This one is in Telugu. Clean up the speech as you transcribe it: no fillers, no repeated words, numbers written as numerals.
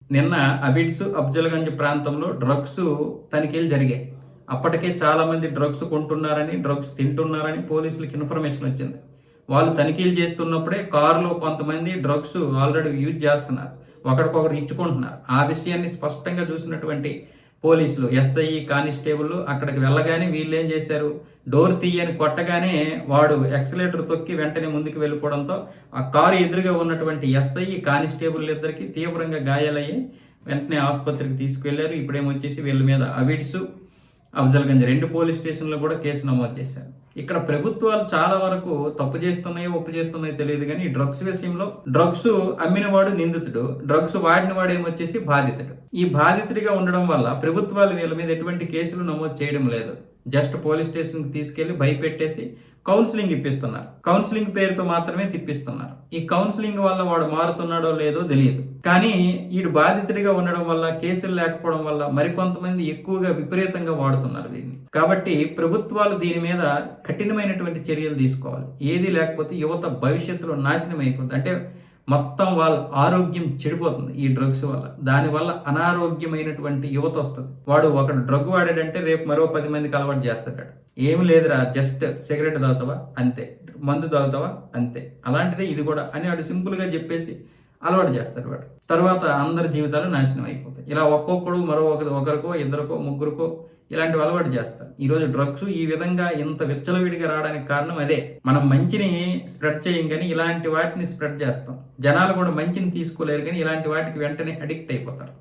నిన్న అబిడ్స్, అఫ్జల్గంజ్ ప్రాంతంలో డ్రగ్స్ తనిఖీలు జరిగాయి. అప్పటికే చాలామంది డ్రగ్స్ కొంటున్నారని, డ్రగ్స్ తింటున్నారని పోలీసులకి ఇన్ఫర్మేషన్ వచ్చింది. వాళ్ళు తనిఖీలు చేస్తున్నప్పుడే కారులో కొంతమంది డ్రగ్స్ ఆల్రెడీ యూజ్ చేస్తున్నారు. ఒకడికొకడు ఇచ్చుకుంటున్నారు. ఆ విషయాన్ని స్పష్టంగా చూసినటువంటి పోలీసులు, ఎస్ఐ, కానిస్టేబుల్ అక్కడికి వెళ్ళగానే వీళ్ళేం చేశారు, డోర్ తీయని కొట్టగానే వాడు ఎక్సలేటర్ తొక్కి వెంటనే ముందుకు వెళ్ళిపోవడంతో ఆ కారు ఎదురుగా ఉన్నటువంటి ఎస్ఐ, కానిస్టేబుల్ ఇద్దరికి తీవ్రంగా గాయాలయ్యి వెంటనే ఆసుపత్రికి తీసుకువెళ్లారు. ఇప్పుడేమొచ్చేసి వీళ్ళ మీద అబిడ్స్, అఫ్జల్గంజ్ 2 పోలీస్ స్టేషన్లో కూడా కేసు నమోదు చేశారు. ఇక్కడ ప్రభుత్వాలు చాలా వరకు తప్పు చేస్తున్నాయో ఒప్పు చేస్తున్నాయో తెలియదు కానీ డ్రగ్స్ విషయంలో డ్రగ్స్ అమ్మినవాడు నిందితుడు, డ్రగ్స్ వాడిన వాడు ఏమొచ్చేసి బాధితుడు. ఈ బాధితుడిగా ఉండడం వల్ల ప్రభుత్వాలు వీళ్ళ మీద ఎటువంటి కేసులు నమోదు చేయడం లేదు. జస్ట్ పోలీస్ స్టేషన్కి తీసుకెళ్లి భయపెట్టేసి కౌన్సిలింగ్ ఇప్పిస్తున్నారు. కౌన్సిలింగ్ పేరుతో మాత్రమే తిప్పిస్తున్నారు. ఈ కౌన్సిలింగ్ వల్ల వాడు మారుతున్నాడో లేదో తెలియదు. కానీ వీడు బాధితుడిగా ఉండడం వల్ల, కేసులు లేకపోవడం వల్ల మరికొంతమంది ఎక్కువగా విపరీతంగా వాడుతున్నారు దీన్ని. కాబట్టి ప్రభుత్వాలు దీని మీద కఠినమైనటువంటి చర్యలు తీసుకోవాలి. ఏది లేకపోతే యువత భవిష్యత్తులో నాశనం అయిపోతుంది. అంటే మొత్తం వాళ్ళ ఆరోగ్యం చెడిపోతుంది ఈ డ్రగ్స్ వల్ల. దానివల్ల అనారోగ్యమైనటువంటి యువత వస్తుంది. వాడు ఒకడు డ్రగ్ వాడాడంటే రేపు మరో 10 మందికి అలవాటు చేస్తాడు. ఏమి లేదురా, జస్ట్ సిగరెట్ తాగుతావా అంతే, మందు తాగుతావా అంతే, అలాంటిదే ఇది కూడా అని వాడు సింపుల్గా చెప్పేసి అలవాటు చేస్తాడు వాడు. తర్వాత అందరి జీవితాలు నాశనం అయిపోతాయి. ఇలా ఒక్కొక్కడు మరో ఒకరికో, ఇద్దరికో, ముగ్గురికో ఇలాంటివి అలవాటు చేస్తారు. ఈరోజు డ్రగ్స్ ఈ విధంగా ఇంత విచ్చలవిడిగా రావడానికి కారణం అదే. మనం మంచిని స్ప్రెడ్ చేయం కానీ ఇలాంటి వాటిని స్ప్రెడ్ చేస్తాం. జనాలు కూడా మంచిని తీసుకోలేరు కానీ ఇలాంటి వాటికి వెంటనే అడిక్ట్ అయిపోతారు.